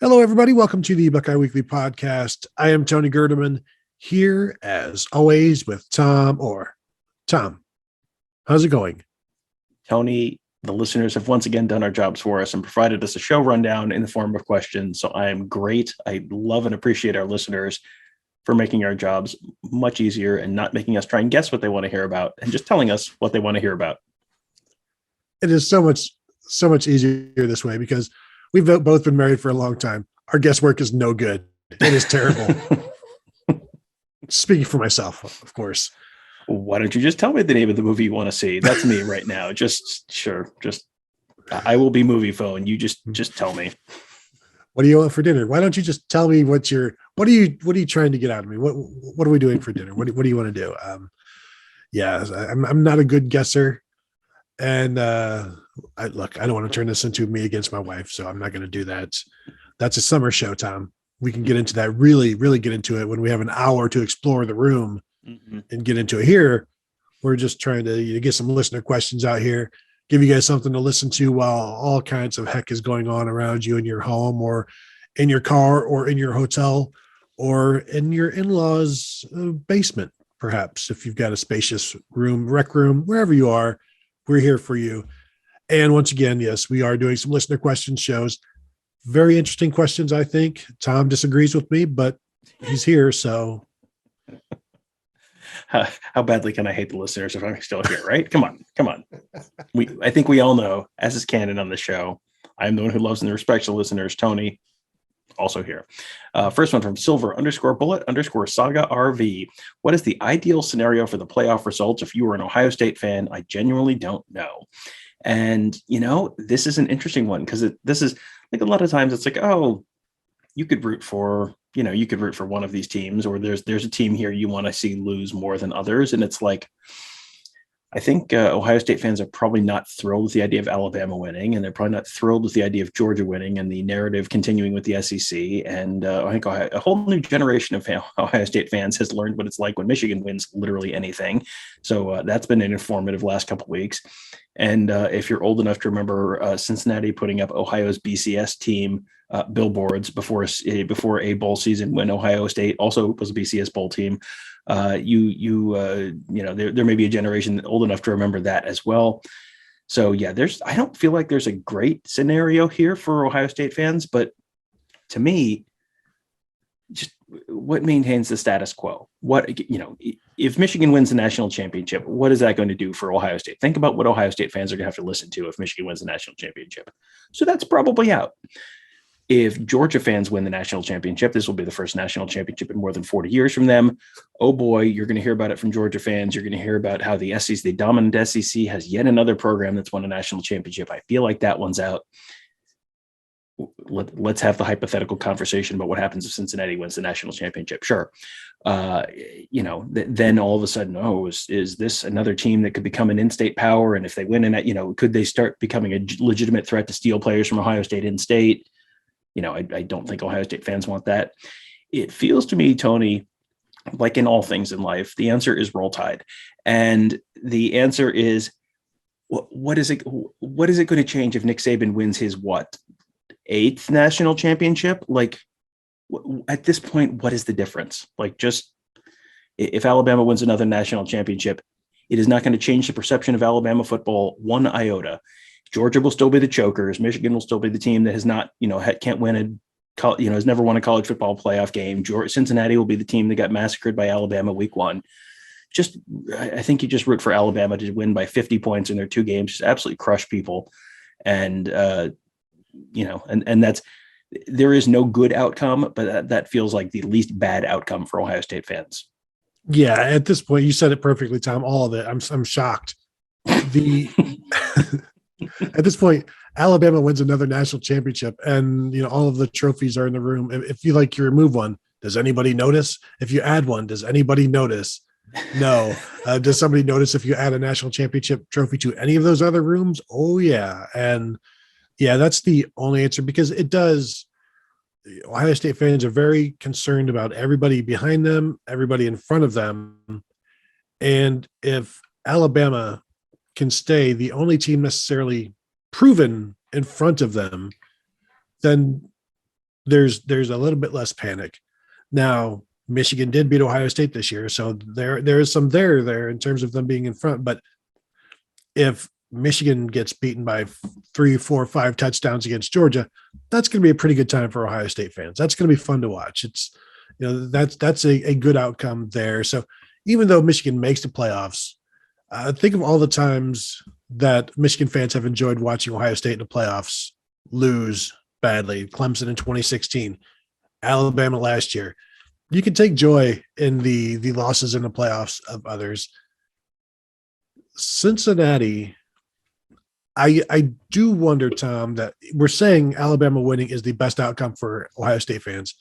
Hello, everybody. Welcome to the Buckeye Weekly Podcast. I am Tony Gerdeman, here as always with Tom Orr. Tom, how's it going? Tony, the listeners have once again done our jobs for us and provided us a show rundown in the form of questions. So I am great. I love and appreciate our listeners for making our jobs much easier and not making us try and guess what they want to hear about and just telling us what they want to hear about. It is so much easier this way because we've both been married for a long time. Our guesswork is no good. It is terrible. Speaking for myself, of course. Why don't you just tell me the name of the movie you want to see? That's me right now. I will be movie phone. You just tell me. What do you want for dinner? Why don't you just tell me what are you trying to get out of me? What are we doing for dinner? What do you want to do? I'm not a good guesser. And I don't want to turn this into me against my wife, so I'm not going to do that. That's a summer show, Tom. We can get into that, really, really get into it when we have an hour to explore the room and get into it. Here, we're just trying to get some listener questions out here, give you guys something to listen to while all kinds of heck is going on around you in your home or in your car or in your hotel or in your in-laws' basement, perhaps, if you've got a spacious room, rec room, wherever you are. We're here for you. And once again, yes, we are doing some listener question shows. Very interesting questions, I think. Tom disagrees with me, but he's here, so. How badly can I hate the listeners if I'm still here, right? Come on. I think we all know, as is canon on the show, I'm the one who loves and respects the listeners. Tony, also here. First one from Silver_Bullet_Saga RV. What is the ideal scenario for the playoff results if you were an Ohio State fan? I genuinely don't know. And, this is an interesting one because this is like a lot of times it's like, oh, you could root for one of these teams, or there's a team here you want to see lose more than others. And it's like, I think Ohio State fans are probably not thrilled with the idea of Alabama winning, and they're probably not thrilled with the idea of Georgia winning and the narrative continuing with the SEC. And I think a whole new generation of Ohio State fans has learned what it's like when Michigan wins literally anything. So that's been an informative last couple of weeks. And if you're old enough to remember Cincinnati putting up Ohio's BCS team billboards before a bowl season when Ohio State also was a BCS bowl team, there may be a generation old enough to remember that as well. So yeah, I don't feel like there's a great scenario here for Ohio State fans, but to me, just what maintains the status quo? If Michigan wins the national championship, what is that going to do for Ohio State? Think about what Ohio State fans are going to have to listen to if Michigan wins the national championship. So that's probably out. If Georgia fans win the national championship, this will be the first national championship in more than 40 years from them. Oh boy, you're going to hear about it from Georgia fans. You're going to hear about how the SEC, the dominant SEC, has yet another program that's won a national championship. I feel like that one's out. Let's have the hypothetical conversation about what happens if Cincinnati wins the national championship. Sure. Then all of a sudden, is this another team that could become an in-state power? And if they win in that, could they start becoming a legitimate threat to steal players from Ohio State in-state? I don't think Ohio State fans want that. It feels to me, Tony, like in all things in life, the answer is roll tide. And the answer is, what is it going to change if Nick Saban wins his 8th national championship? Like, at this point, what is the difference? Like, just if Alabama wins another national championship, it is not going to change the perception of Alabama football one iota. Georgia will still be the chokers. Michigan will still be the team that has not, can't win has never won a college football playoff game. Cincinnati will be the team that got massacred by Alabama week 1. I think you just root for Alabama to win by 50 points in their 2 games, just absolutely crush people. And, and that's, there is no good outcome, but that feels like the least bad outcome for Ohio State fans. Yeah. At this point, you said it perfectly, Tom, all of it. I'm shocked. At this point, Alabama wins another national championship and, all of the trophies are in the room. If you remove one, does anybody notice? If you add one, does anybody notice? No. Does somebody notice if you add a national championship trophy to any of those other rooms? Oh yeah. And yeah, that's the only answer because it does. Ohio State fans are very concerned about everybody behind them, everybody in front of them. And if Alabama can stay the only team necessarily proven in front of them, then there's a little bit less panic. Now, Michigan did beat Ohio State this year, so there is some there in terms of them being in front. But if Michigan gets beaten by 3, 4, 5 touchdowns against Georgia, that's going to be a pretty good time for Ohio State fans. That's going to be fun to watch. It's, that's a good outcome there. So even though Michigan makes the playoffs, think of all the times that Michigan fans have enjoyed watching Ohio State in the playoffs lose badly. Clemson in 2016, Alabama last year. You can take joy in the losses in the playoffs of others. Cincinnati, I do wonder, Tom, that we're saying Alabama winning is the best outcome for Ohio State fans.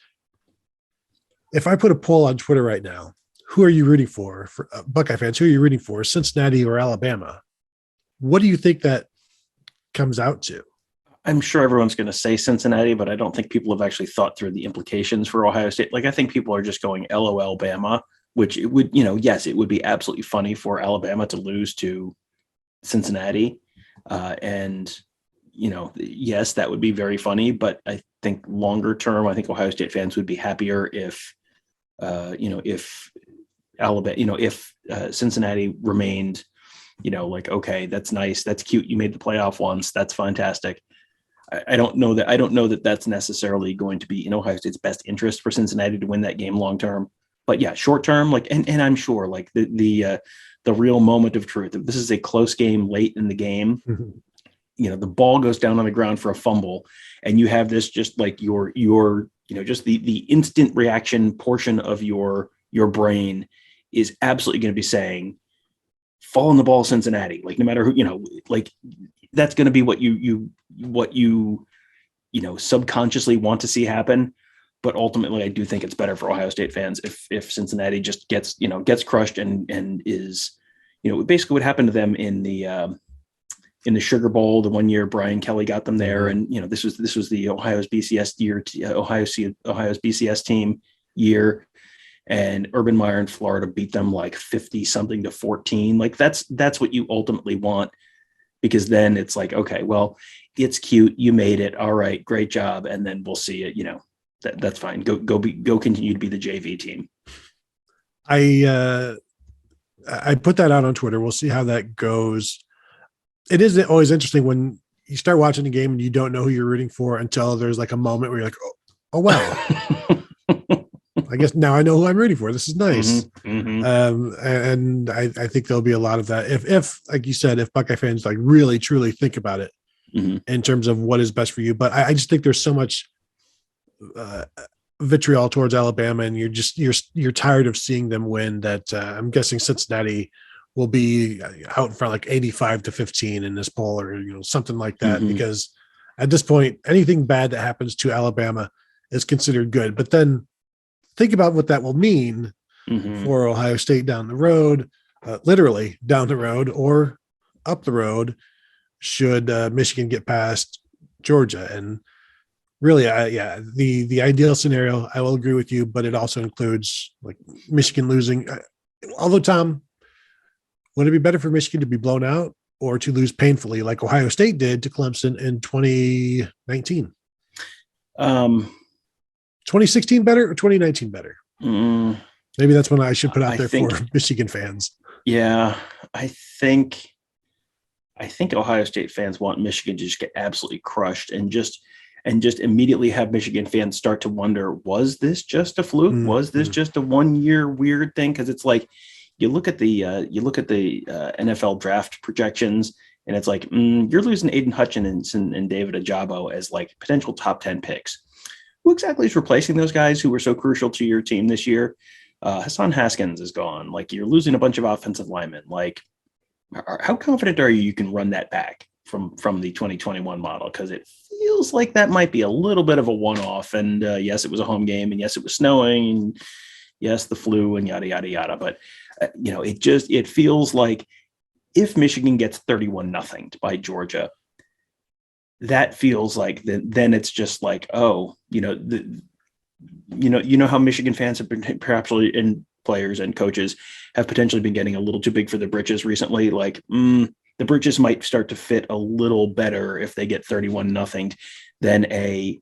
If I put a poll on Twitter right now, who are you rooting for Buckeye fans? Who are you rooting for, Cincinnati or Alabama? What do you think that comes out to? I'm sure everyone's going to say Cincinnati, but I don't think people have actually thought through the implications for Ohio State. Like, I think people are just going LOL Bama, which it would, yes, it would be absolutely funny for Alabama to lose to Cincinnati. Yes, that would be very funny, but I think longer term, I think Ohio State fans would be happier if Alabama, if Cincinnati remained, okay, that's nice. That's cute. You made the playoff once. That's fantastic. I don't know that that's necessarily going to be in Ohio State's best interest for Cincinnati to win that game long term. But yeah, short term, and I'm sure the real moment of truth, if this is a close game late in the game, mm-hmm. The ball goes down on the ground for a fumble, and you have this just like your just the instant reaction portion of your brain is absolutely going to be saying, fall on the ball, Cincinnati. Like, no matter who, that's going to be what you subconsciously want to see happen. But ultimately, I do think it's better for Ohio State fans if Cincinnati just gets crushed and is, basically what happened to them in the Sugar Bowl the one year Brian Kelly got them there, and this was the Ohio's BCS year, Ohio's BCS team year, and Urban Meyer in Florida beat them like 50 something to 14. Like that's what you ultimately want, because then it's like, okay, well, it's cute, you made it, all right, great job, and then we'll see it. That's fine. Go continue to be the JV team. I put that out on Twitter. We'll see how that goes. It is always interesting when you start watching the game and you don't know who you're rooting for until there's like a moment where you're like, oh wow. I guess now I know who I'm rooting for. This is nice. Mm-hmm. And I think there'll be a lot of that. If like you said, if Buckeye fans like really truly think about it mm-hmm. in terms of what is best for you. But I just think there's so much vitriol towards Alabama, and you're tired of seeing them win, that I'm guessing Cincinnati will be out in front like 85-15 in this poll, or something like that, mm-hmm. because at this point anything bad that happens to Alabama is considered good. But then think about what that will mean mm-hmm. for Ohio State down the road, literally down the road or up the road, should Michigan get past Georgia. And really, the ideal scenario, I will agree with you, but it also includes like Michigan losing. Although, Tom, would it be better for Michigan to be blown out or to lose painfully like Ohio State did to Clemson in 2019? 2016 better or 2019 better? Maybe that's one I should put out there for Michigan fans. Yeah, I think Ohio State fans want Michigan to just get absolutely crushed and just immediately have Michigan fans start to wonder, was this just a fluke? Mm-hmm. Was this just a 1 year weird thing? Because it's like, you look at the NFL draft projections, and it's like, you're losing Aiden Hutchinson and David Ajabo as like potential top 10 picks. Who exactly is replacing those guys who were so crucial to your team this year? Hassan Haskins is gone. Like, you're losing a bunch of offensive linemen. Like, how confident are you can run that back from the 2021 model? Because it feels like that might be a little bit of a one-off. And yes, it was a home game, and yes, it was snowing, and yes, the flu, and yada yada yada. But it feels like if Michigan gets 31-0 by Georgia, that feels like then it's just like, oh, how Michigan fans have been, perhaps, and players and coaches have potentially been getting a little too big for their britches recently. Like, the britches might start to fit a little better if they get 31-0 than a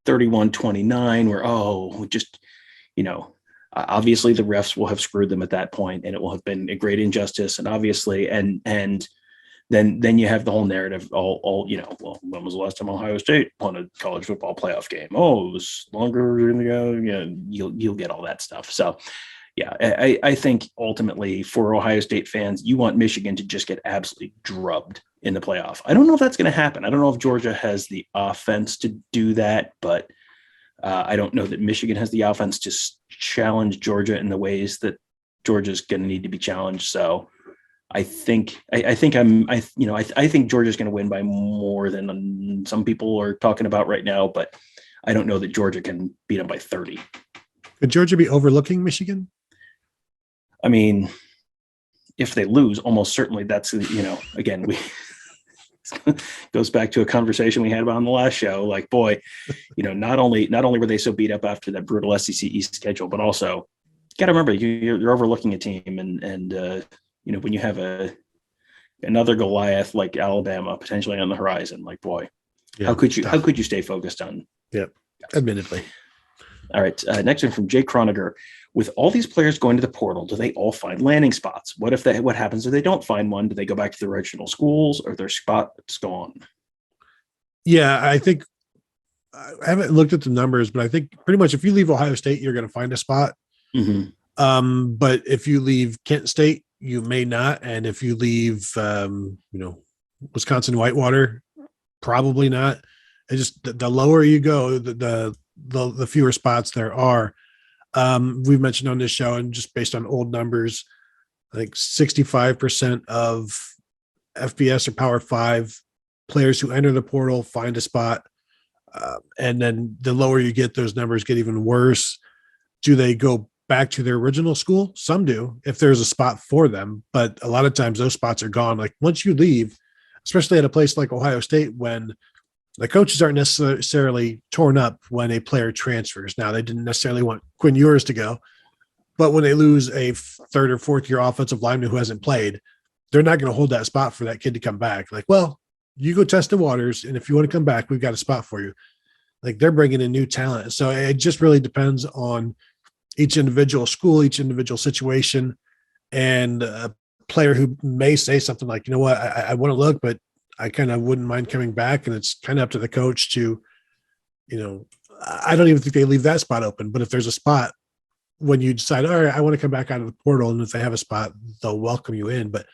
31-29 where, just, obviously the refs will have screwed them at that point and it will have been a great injustice. And obviously, and then you have the whole narrative well, when was the last time Ohio State won a college football playoff game? Oh, it was longer ago. Yeah, you'll get all that stuff. So yeah, I think ultimately for Ohio State fans, you want Michigan to just get absolutely drubbed in the playoff. I don't know if that's going to happen. I don't know if Georgia has the offense to do that, but I don't know that Michigan has the offense to challenge Georgia in the ways that Georgia's going to need to be challenged. So I think Georgia's going to win by more than some people are talking about right now, but I don't know that Georgia can beat them by 30. Could Georgia be overlooking Michigan? I mean, if they lose, almost certainly that's, again, goes back to a conversation we had about on the last show. Like, boy, not only were they so beat up after that brutal SEC East schedule, but also got to remember you're overlooking a team and when you have another Goliath like Alabama potentially on the horizon, like, boy, yeah, how could you stay focused on? Yep. Admittedly. All right. Next one from Jay Croniger. With all these players going to the portal, do they all find landing spots? What happens if they don't find one? Do they go back to their original schools or their spots gone? Yeah, I think I haven't looked at the numbers, but I think pretty much if you leave Ohio State, you're going to find a spot. Mm-hmm. But if you leave Kent State, you may not. And if you leave, Wisconsin Whitewater, probably not. It's just the lower you go, the fewer spots there are. We've mentioned on this show, and just based on old numbers, I think 65% of FBS or Power 5 players who enter the portal find a spot. And then the lower you get, those numbers get even worse. Do they go back to their original school? Some do, if there's a spot for them. But a lot of times those spots are gone. Like once you leave, especially at a place like Ohio State, when the coaches aren't necessarily torn up when a player transfers. Now, they didn't necessarily want Quinn Ewers to go, but when they lose a third or fourth year offensive lineman who hasn't played, they're not going to hold that spot for that kid to come back. Like, well, you go test the waters, and if you want to come back, we've got a spot for you. Like, they're bringing in new talent. So it just really depends on each individual school, each individual situation, and a player who may say something like, you know what, I want to look, but I kind of wouldn't mind coming back. And it's kind of up to the coach to, I don't even think they leave that spot open, but if there's a spot when you decide, all right, I want to come back out of the portal, and if they have a spot, they'll welcome you in. But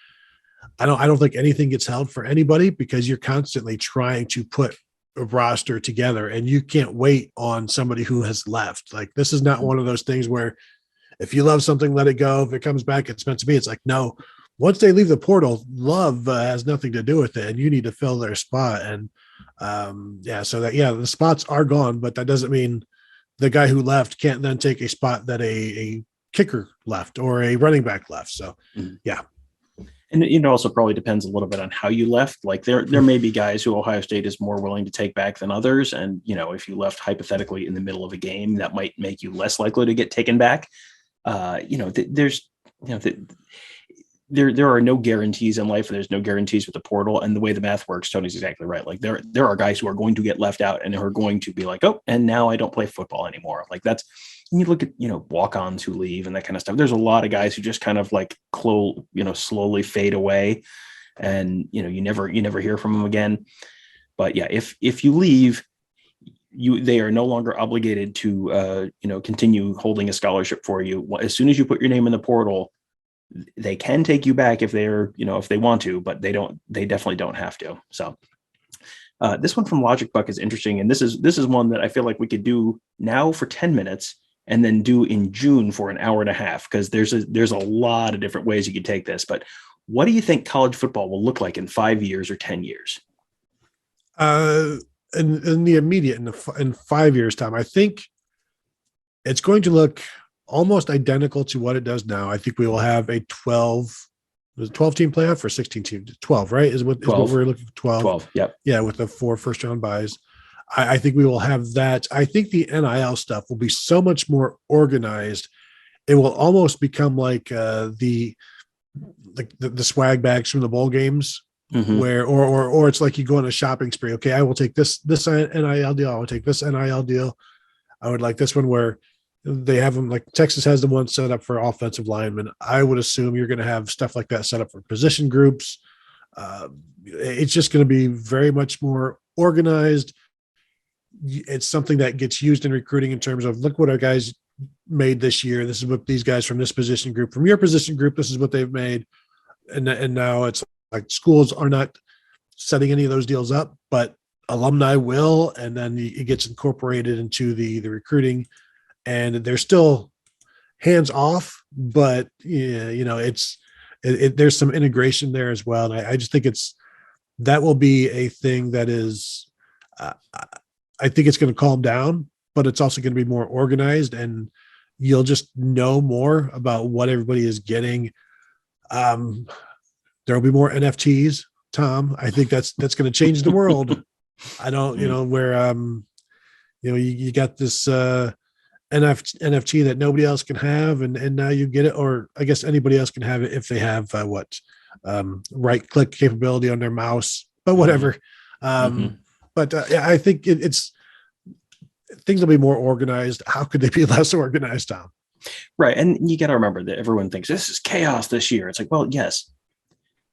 I don't think anything gets held for anybody, because you're constantly trying to put a roster together, and you can't wait on somebody who has left. Like, this is not one of those things where if you love something, let it go. If it comes back, it's meant to be. It's like, no, once they leave the portal, love has nothing to do with it, and you need to fill their spot. And the spots are gone, but that doesn't mean the guy who left can't then take a spot that a kicker left or a running back left. So, yeah. And it also probably depends a little bit on how you left. Like there may be guys who Ohio State is more willing to take back than others. And, if you left hypothetically in the middle of a game, that might make you less likely to get taken back. There are no guarantees in life. There's no guarantees with the portal, and the way the math works, Tony's exactly right. Like there are guys who are going to get left out and who are going to be like, oh, and now I don't play football anymore. Like that's, you look at, walk-ons who leave and that kind of stuff. There's a lot of guys who just kind of like slowly fade away, and, you never hear from them again. But yeah, if you leave, they are no longer obligated to, continue holding a scholarship for you. As soon as you put your name in the portal, they can take you back if they're, if they want to, but they definitely don't have to. So this one from Logic Buck is interesting. And this is one that I feel like we could do now for 10 minutes and then do in June for an hour and a half, because there's a lot of different ways you could take this. But what do you think college football will look like in 5 years or 10 years? In the immediate, in 5 years' time, I think it's going to look almost identical to what it does now. I think we will have a 12 team playoff or 16 team, 12, right? Is what we're looking for. 12. Yep. Yeah. With the 4 first round buys. I think we will have that. I think the NIL stuff will be so much more organized. It will almost become like the swag bags from the bowl games. where, or it's like you go on a shopping spree. Okay, I will take this NIL deal. I will take this NIL deal. I would like this one where they have them, like Texas has the one set up for offensive linemen. I would assume you're going to have stuff like that set up for position groups. It's just going to be very much more organized. It's something that gets used in recruiting in terms of, look what our guys made this year. This is what these guys from this position group, from your position group, this is what they've made. And now it's like schools are not setting any of those deals up, but alumni will, and then it gets incorporated into the recruiting, and they're still hands off, but there's some integration there as well. And I just think that will be a thing that is, I think it's going to calm down, but it's also going to be more organized, and you'll just know more about what everybody is getting. There will be more NFTs, Tom. I think that's going to change the world. I don't, where, you got this NFT that nobody else can have, and now you get it, or I guess anybody else can have it if they have right click capability on their mouse, but whatever. But I think it's things will be more organized. How could they be less organized, Tom? Right. And you got to remember that everyone thinks this is chaos this year. It's like, well, yes.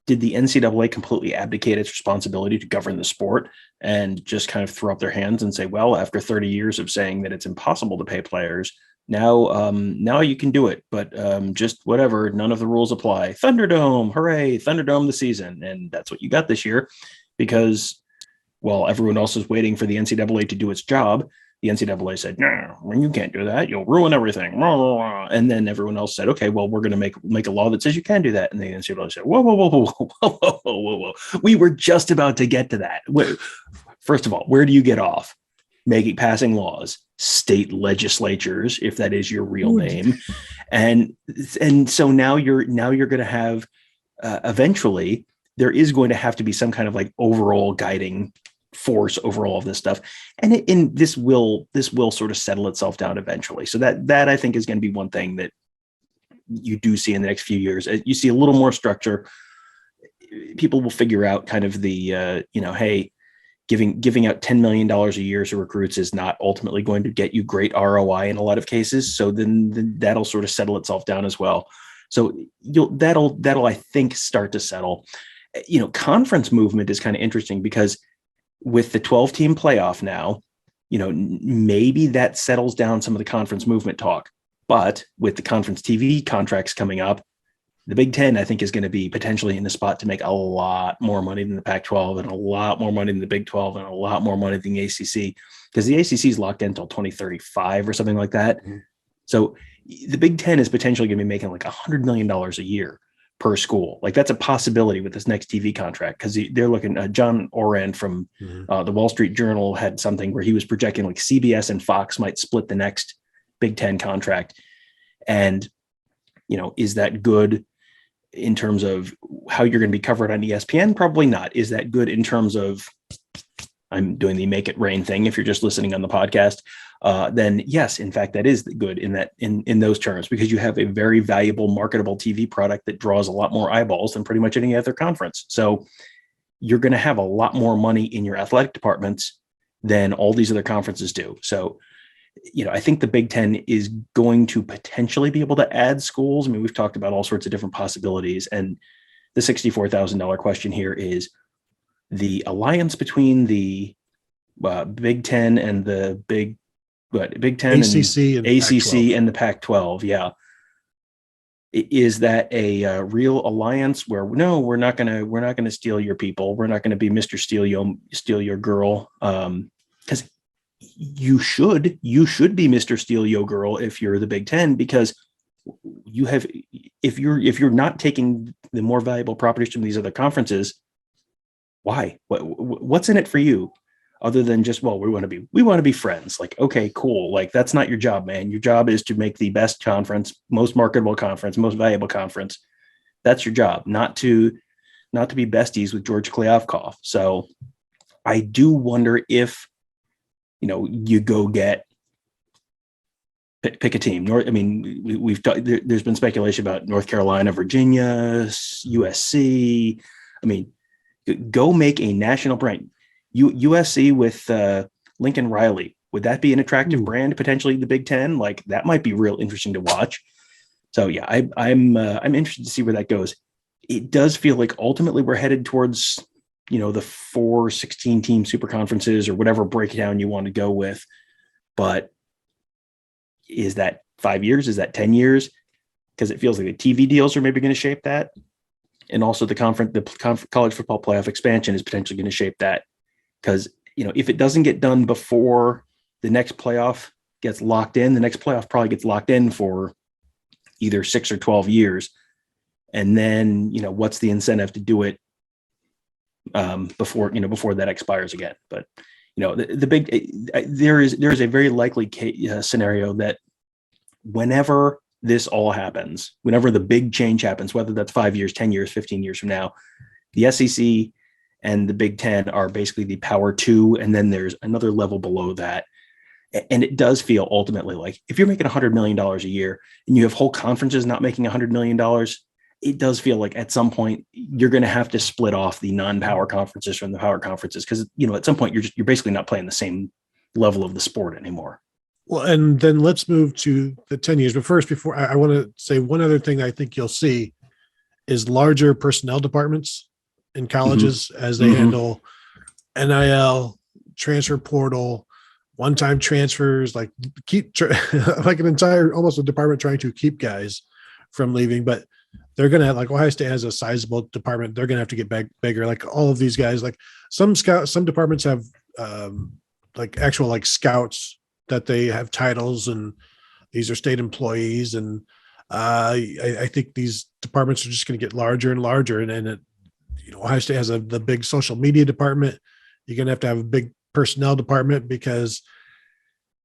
Did the NCAA completely abdicate its responsibility to govern the sport and just kind of throw up their hands and say, well, after 30 years of saying that it's impossible to pay players, now you can do it, but just whatever, none of the rules apply. Thunderdome, hooray, Thunderdome the season. And that's what you got this year because, while everyone else is waiting for the NCAA to do its job, the NCAA said, no, you can't do that. You'll ruin everything. And then everyone else said, okay, well, we're going to make a law that says you can do that. And the NCAA said, whoa. We were just about to get to that. First of all, where do you get off? Passing laws, state legislatures, if that is your real name. And so now you're going to have, eventually, there is going to have to be some kind of like overall guiding force over all of this stuff, and this will sort of settle itself down eventually. So that I think is going to be one thing that you do see in the next few years. You see a little more structure. People will figure out kind of the hey, giving out $10 million a year to recruits is not ultimately going to get you great ROI in a lot of cases. So then that'll sort of settle itself down as well. So that'll I think start to settle. Conference movement is kind of interesting because with the 12-team playoff now, maybe that settles down some of the conference movement talk. But with the conference TV contracts coming up, the Big Ten, I think, is going to be potentially in the spot to make a lot more money than the Pac-12 and a lot more money than the Big 12 and a lot more money than the ACC, because the ACC is locked in until 2035 or something like that. Mm-hmm. So the Big Ten is potentially going to be making like $100 million a year per school. Like that's a possibility with this next TV contract, because they're looking John Oran from the Wall Street Journal had something where he was projecting like CBS and Fox might split the next Big Ten contract. And, is that good in terms of how you're going to be covered on ESPN? Probably not. Is that good in terms of, I'm doing the make it rain thing if you're just listening on the podcast, then yes, in fact, that is good in those terms, because you have a very valuable marketable TV product that draws a lot more eyeballs than pretty much any other conference. So you're going to have a lot more money in your athletic departments than all these other conferences do. So, I think the Big Ten is going to potentially be able to add schools. I mean, we've talked about all sorts of different possibilities, and the $64,000 question here is the alliance between the Big Ten and the Big Ten ACC and ACC and the Pac-12. Yeah. Is that a real alliance where no, we're not going to steal your people. We're not going to be Mr. Steal your girl. Because you should be Mr. Steal Your Girl if you're the Big Ten, because if you're not taking the more valuable properties from these other conferences, why? What's in it for you? Other than just, well, we want to be friends. Like, okay, cool. Like, that's not your job, man. Your job is to make the best conference, most marketable conference, most valuable conference. That's your job, not to be besties with George Kliavkoff. So I do wonder if, you go get, pick a team. We've there's been speculation about North Carolina, Virginia, USC. Go make a national brand. USC with Lincoln Riley. Would that be an attractive brand? Potentially the Big Ten? Like that might be real interesting to watch. So yeah, I'm interested to see where that goes. It does feel like ultimately we're headed towards, the 4 16-team super conferences or whatever breakdown you want to go with. But is that 5 years? Is that 10 years? Because it feels like the TV deals are maybe going to shape that. And also the college football playoff expansion is potentially going to shape that. Because, if it doesn't get done before the next playoff gets locked in, the next playoff probably gets locked in for either 6 or 12 years. And then, what's the incentive to do it before that expires again? But, there is a very likely scenario that whenever this all happens, whenever the big change happens, whether that's 5 years, 10 years, 15 years from now, the SEC and the Big Ten are basically the power two. And then there's another level below that. And it does feel ultimately like if you're making $100 million a year and you have whole conferences not making $100 million, it does feel like at some point you're going to have to split off the non-power conferences from the power conferences. Cause at some point you're basically not playing the same level of the sport anymore. Well, and then let's move to the 10 years. But first, before I want to say one other thing I think you'll see is larger personnel departments in colleges as they handle NIL, transfer portal, one-time transfers, like like an entire, almost a department trying to keep guys from leaving. But they're going to have, like Ohio State has a sizable department. They're going to have to get bigger. Like all of these guys, like some departments have like actual like scouts that they have titles, and these are state employees. And I think these departments are just going to get larger and larger. And Ohio State has the big social media department. You're going to have a big personnel department because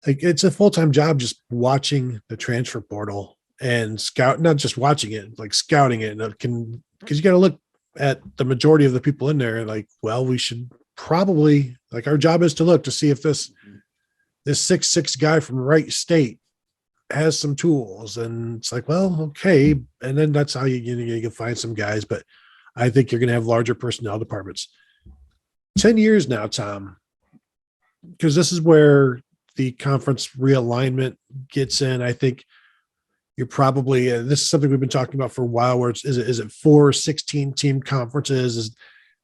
like it's a full-time job just watching the transfer portal and not just watching it, like scouting it. And because you got to look at the majority of the people in there, like, well, we should probably, like, our job is to look to see if this 6'6" guy from Wright State has some tools. And it's like, well, okay. And then that's how you can find some guys. But I think you're going to have larger personnel departments. 10 years now, Tom, because this is where the conference realignment gets in. I think you're probably, this is something we've been talking about for a while, where is it 4 16-team conferences?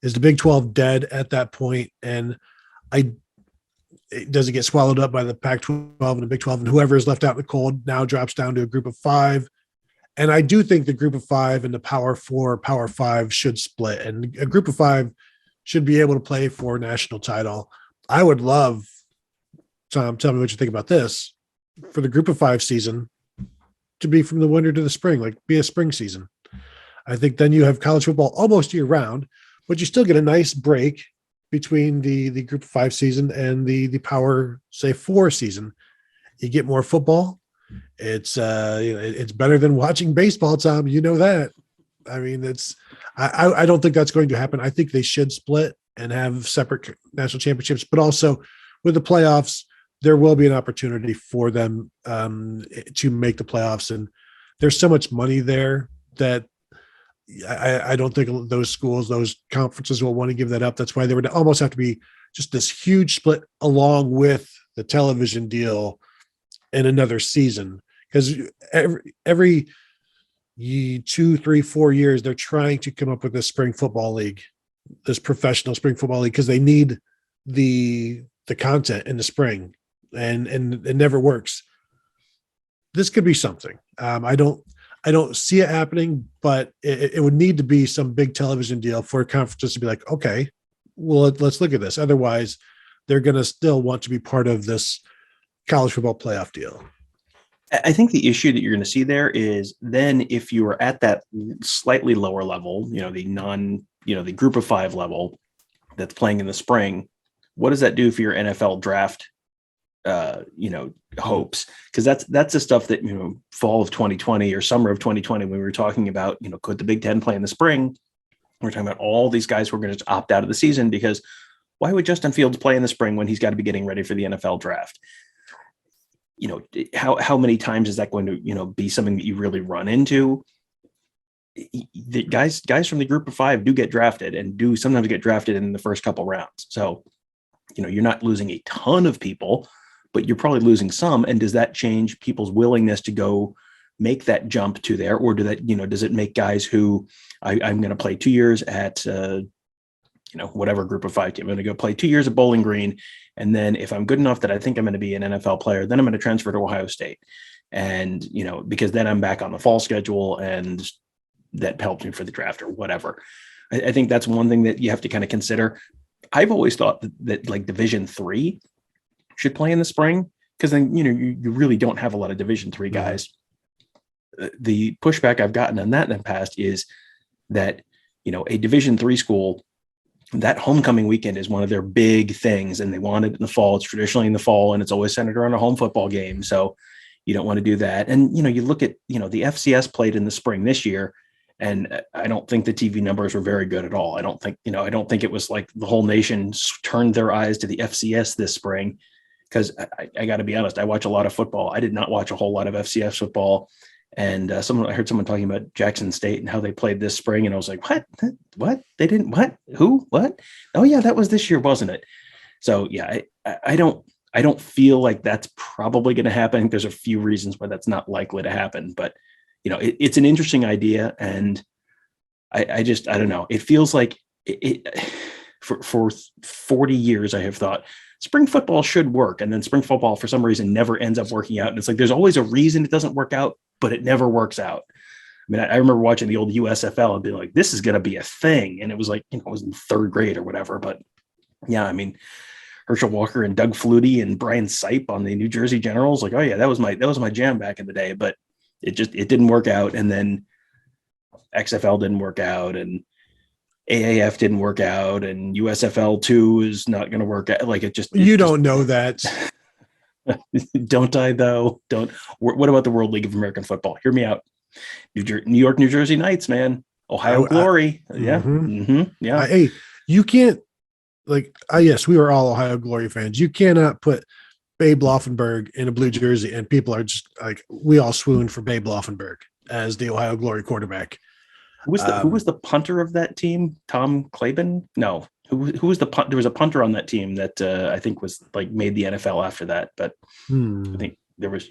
Is the Big 12 dead at that point? And does it get swallowed up by the Pac-12 and the Big 12, and whoever is left out in the cold now drops down to a group of 5? And I do think the group of 5 and the Power 4, Power 5 should split, and a group of 5 should be able to play for a national title. I would love, Tom, tell me what you think about this, for the group of 5 season to be from the winter to the spring, like be a spring season. I think then you have college football almost year round, but you still get a nice break between the group of 5 season and the Power, say, 4 season. You get more football. It's it's better than watching baseball, Tom. You know that. I mean, I don't think that's going to happen. I think they should split and have separate national championships, but also with the playoffs, there will be an opportunity for them to make the playoffs. And there's so much money there that I don't think those schools, those conferences will want to give that up. That's why there would almost have to be just this huge split along with the television deal in another season. Because every 2, 3, 4 years, they're trying to come up with this spring football league, this professional spring football league, because they need the content in the spring, and it never works. This could be something. I don't see it happening, but it would need to be some big television deal for conferences to be like, okay, well, let's look at this. Otherwise, they're going to still want to be part of this college football playoff deal. I think the issue that you're going to see there is then if you are at that slightly lower level, the group of 5 level that's playing in the spring, what does that do for your NFL draft, hopes? Because that's the stuff that, fall of 2020 or summer of 2020, when we were talking about, could the Big Ten play in the spring? We're talking about all these guys who are going to opt out of the season, because why would Justin Fields play in the spring when he's got to be getting ready for the NFL draft? How many times is that going to, be something that you really run into? the guys from the group of 5 do get drafted and do sometimes get drafted in the first couple rounds. So, you're not losing a ton of people, but you're probably losing some. And does that change people's willingness to go make that jump to there? Or does it make guys who I'm going to play 2 years at, whatever group of 5 team, I'm going to go play 2 years at Bowling Green. And then if I'm good enough that I think I'm going to be an NFL player, then I'm going to transfer to Ohio State. And, because then I'm back on the fall schedule and that helped me for the draft or whatever. I think that's one thing that you have to kind of consider. I've always thought that like Division III should play in the spring, because then, you really don't have a lot of Division III guys. The pushback I've gotten on that in the past is that, a Division III school, that homecoming weekend is one of their big things, and they want it in the fall. It's traditionally in the fall, and it's always centered around a home football game. So you don't want to do that. And, you look at, the FCS played in the spring this year, and I don't think the TV numbers were very good at all. I don't think it was like the whole nation turned their eyes to the FCS this spring, because I got to be honest, I watch a lot of football. I did not watch a whole lot of FCS football. And I heard someone talking about Jackson State and how they played this spring. And I was like, what? They didn't, what? Who? What? Oh yeah, that was this year, wasn't it? So yeah, I don't feel like that's probably going to happen. There's a few reasons why that's not likely to happen, but it's an interesting idea. And I don't know. It feels like for 40 years, I have thought spring football should work. And then spring football, for some reason, never ends up working out. And it's like, there's always a reason it doesn't work out, but it never works out. I mean, I remember watching the old USFL and being like, this is going to be a thing. And it was like, it was in 3rd grade or whatever. But yeah, I mean, Herschel Walker and Doug Flutie and Brian Sipe on the New Jersey Generals, like, oh yeah, that was my jam back in the day, but it didn't work out. And then XFL didn't work out, and AAF didn't work out, and USFL 2 is not going to work out. Like you don't know that. Don't I though? What about the World League of American Football? Hear me out. New York, New Jersey Knights, man. Ohio Glory. Yeah. Yeah. Hey, you can't yes, we were all Ohio Glory fans. You cannot put Babe Laufenberg in a blue jersey and people are just like, we all swooned for Babe Laufenberg as the Ohio Glory quarterback. Who was the punter of that team? Tom Claben? No. Who was the punt? There was a punter on that team that I think was like made the NFL after that, but I think there was,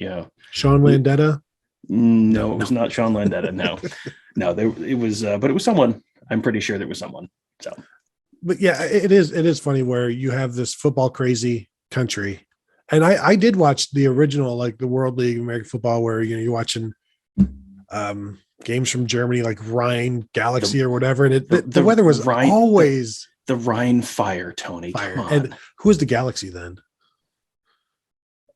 Sean Landetta. No, it was not Sean Landetta. No, it was, but it was someone. I'm pretty sure there was someone. So, but yeah, it is funny where you have this football crazy country, and I did watch the original, like the World League of American Football, where you're watching games from Germany, like Rhine Galaxy or whatever, and the weather was always the Rhine Fire, Tony. Fire. And who was the Galaxy then?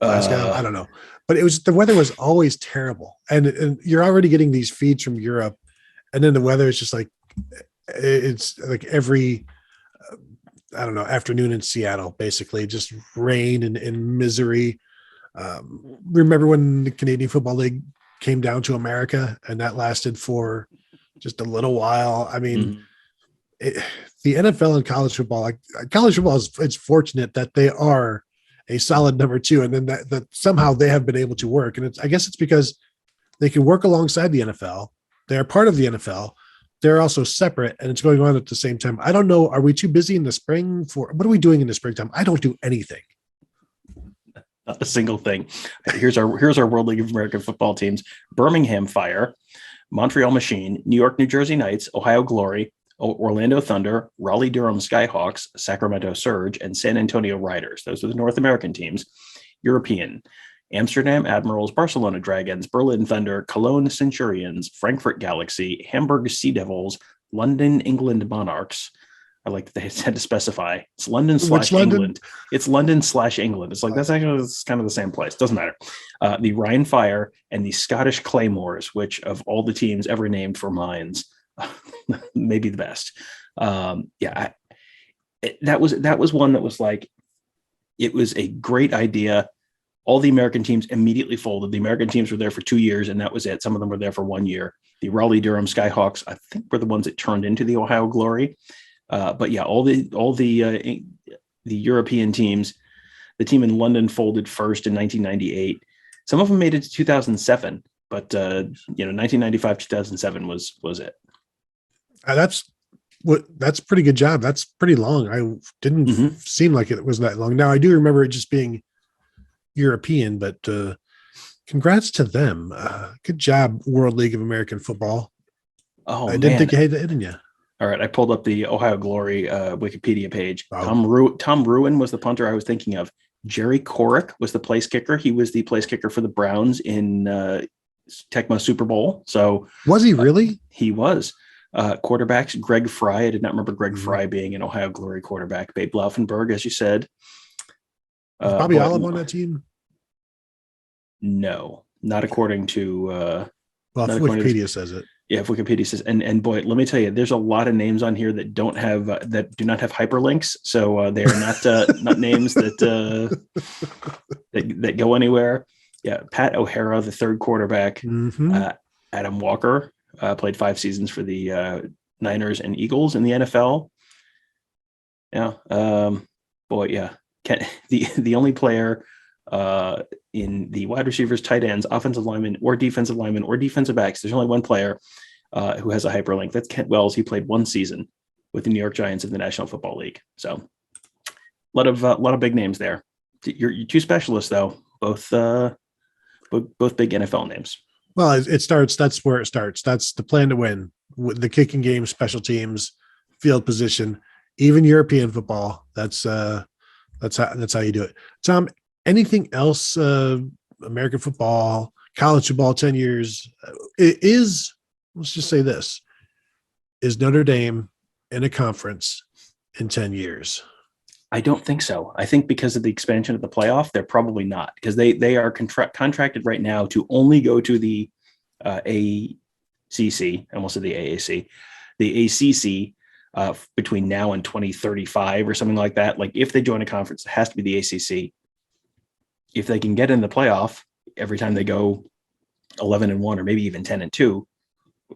Glasgow? I don't know, but the weather was always terrible, and you're already getting these feeds from Europe, and then the weather is just like it's like every I don't know afternoon in Seattle, basically just rain and misery. Remember when the Canadian Football League came down to America, and that lasted for just a little while? I mean, the NFL and college football, it's fortunate that they are a solid number 2, and then that somehow they have been able to work. And I guess it's because they can work alongside the NFL. They are part of the NFL. They're also separate, and it's going on at the same time. I don't know. Are we too busy in the spring what are we doing in the springtime? I don't do anything. Not a single thing. Here's our World League of American Football teams: Birmingham Fire, Montreal Machine, New York, New Jersey Knights, Ohio Glory, Orlando Thunder, Raleigh-Durham Skyhawks, Sacramento Surge, and San Antonio Riders. Those are the North American teams. European: Amsterdam Admirals, Barcelona Dragons, Berlin Thunder, Cologne Centurions, Frankfurt Galaxy, Hamburg Sea Devils, London England Monarchs. I like that they had to specify it's London / England. It's London / England. It's like it's kind of the same place. Doesn't matter. The Rhine Fire and the Scottish Claymores, which of all the teams ever named for mines, maybe the best. That was one that was like, it was a great idea. All the American teams immediately folded. The American teams were there for 2 years, and that was it. Some of them were there for 1 year. The Raleigh-Durham Skyhawks, I think, were the ones that turned into the Ohio Glory. But yeah, all the European teams, the team in London folded first in 1998. Some of them made it to 2007, But 1995, 2007 was it. That's a pretty good job. That's pretty long. I didn't seem like it was that long. Now I do remember it just being European, but congrats to them. Good job, World League of American Football. Oh, I didn't think you had that in you. All right, I pulled up the Ohio Glory Wikipedia page. Wow. Tom Ruin was the punter I was thinking of. Jerry Korick was the place kicker. He was the place kicker for the Browns in Tecmo Super Bowl. So was he really? He was. Quarterbacks, Greg Fry. I did not remember Greg Fry being an Ohio Glory quarterback. Babe Laufenberg, as you said. Was Bobby Olive on that team? No, not according to. Well, if Wikipedia says it. Yeah, if Wikipedia says, and boy, let me tell you, there's a lot of names on here that don't have that do not have hyperlinks, so they are not names that that go anywhere. Yeah, Pat O'Hara, the third quarterback. Adam Walker played 5 seasons for the Niners and Eagles in the NFL. Yeah, boy, yeah. The only player in the wide receivers, tight ends, offensive linemen, or defensive backs. There's only one player who has a hyperlink. That's Kent Wells. He played 1 season with the New York Giants in the National Football League. So a lot of big names there. You're 2 specialists though, both big NFL names. Well, it starts. That's where it starts. That's the plan to win. The kicking game, special teams, field position, even European football. That's how you do it. Tom, anything else? American football, college football, 10 years. Let's just say this: is Notre Dame in a conference in 10 years? I don't think so. I think because of the expansion of the playoff, they're probably not, because they are contracted right now to only go to the ACC, I almost said the AAC, the ACC between now and 2035 or something like that. Like if they join a conference, it has to be the ACC. If they can get in the playoff every time they go 11-1 or maybe even 10-2,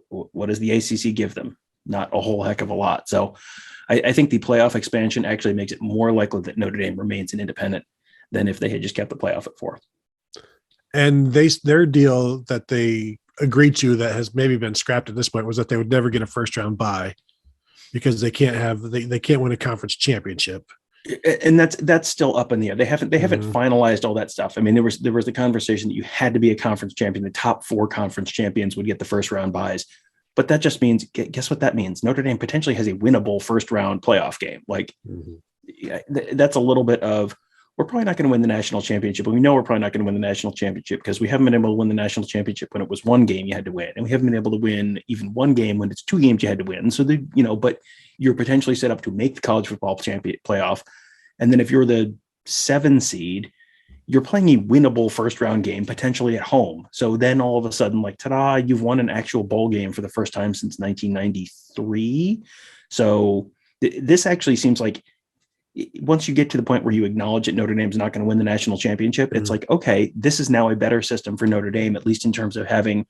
what does the ACC give them? Not a whole heck of a lot. So I think the playoff expansion actually makes it more likely that Notre Dame remains an independent than if they had just kept the playoff at 4. And their deal that they agreed to that has maybe been scrapped at this point was that they would never get a first round bye because they can't win a conference championship. And that's still up in the air. They haven't finalized all that stuff. I mean, there was the conversation that you had to be a conference champion. The top 4 conference champions would get the first round byes. But that just means, guess what that means? Notre Dame potentially has a winnable first round playoff game. Like that's a little bit of, we're probably not going to win the national championship, but we know we're probably not going to win the national championship because we haven't been able to win the national championship when it was 1 game you had to win. And we haven't been able to win even 1 game when it's 2 games you had to win. So but you're potentially set up to make the college football champion playoff. And then if you're the 7 seed, you're playing a winnable first round game, potentially at home. So then all of a sudden, like, ta-da, you've won an actual bowl game for the first time since 1993. So this actually seems like once you get to the point where you acknowledge that Notre Dame's not going to win the national championship, it's like, okay, this is now a better system for Notre Dame, at least in terms of having,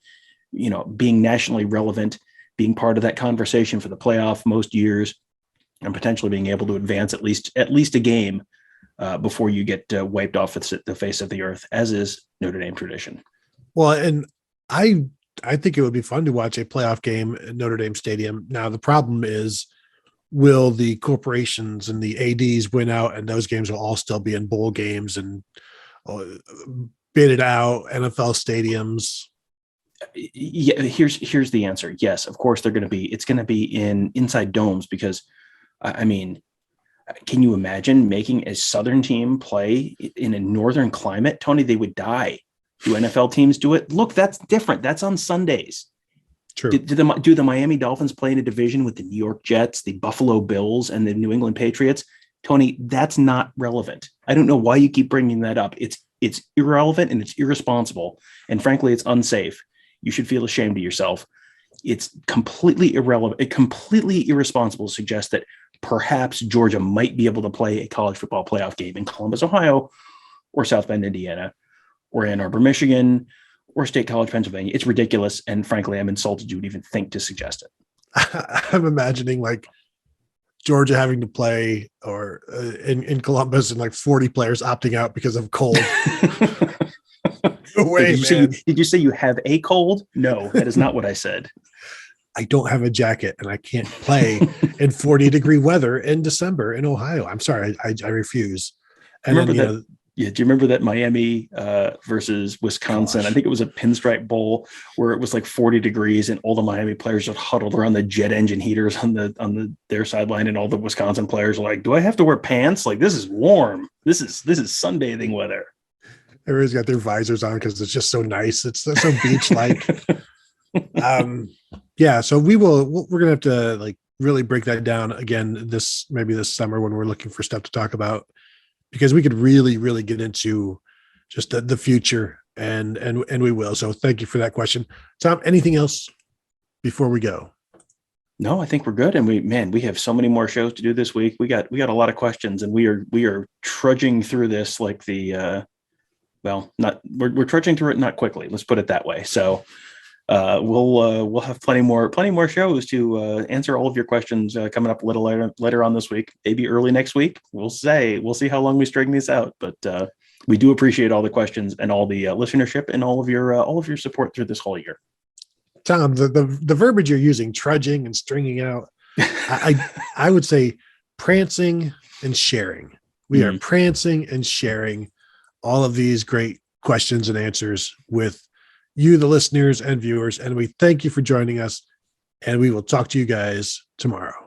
being nationally relevant, being part of that conversation for the playoff most years, and potentially being able to advance at least a game before you get wiped off the face of the earth, as is Notre Dame tradition. Well, and I think it would be fun to watch a playoff game at Notre Dame Stadium. Now, the problem is, will the corporations and the ADs win out, and those games will all still be in bowl games and bid it out, NFL stadiums? Yeah, here's the answer. Yes, of course it's going to be in inside domes because, I mean, can you imagine making a Southern team play in a Northern climate? Tony, they would die. Do NFL teams do it? Look, that's different. That's on Sundays. True. Do the Miami Dolphins play in a division with the New York Jets, the Buffalo Bills, and the New England Patriots? Tony, that's not relevant. I don't know why you keep bringing that up. It's irrelevant and it's irresponsible. And frankly, it's unsafe. You should feel ashamed of yourself. It's completely irrelevant, completely irresponsible to suggest that perhaps Georgia might be able to play a college football playoff game in Columbus, Ohio, or South Bend, Indiana, or Ann Arbor, Michigan, or State College, Pennsylvania. It's ridiculous. And frankly, I'm insulted you would even think to suggest it. I'm imagining like Georgia having to play or in Columbus and like 40 players opting out because of cold. way, man. Did you say you have a cold? No, that is not what I said. I don't have a jacket and I can't play in 40-degree weather in December in Ohio. I'm sorry. I refuse. And remember that? Yeah. Do you remember that Miami versus Wisconsin? Gosh. I think it was a pinstripe bowl where it was like 40 degrees and all the Miami players just huddled around the jet engine heaters on their sideline, and all the Wisconsin players are like, "Do I have to wear pants? Like, this is warm. This is sunbathing weather." Everybody's got their visors on because it's just so nice. It's so beach like. Yeah, so we're gonna have to like really break that down again this summer when we're looking for stuff to talk about, because we could really get into just the future and we will. So thank you for that question, Tom. Anything else before we go? No, I think we're good. And we have so many more shows to do this week. We got a lot of questions, and we are trudging through this like we're trudging through it, not quickly. Let's put it that way. So we'll have plenty more shows to answer all of your questions coming up a little later on this week, maybe early next week. We'll see how long we string these out, but we do appreciate all the questions and all the listenership and all of your support through this whole year. Tom, the verbiage you're using, trudging and stringing out, I would say prancing and sharing. We are prancing and sharing all of these great questions and answers with you, the listeners and viewers, and we thank you for joining us, and we will talk to you guys tomorrow.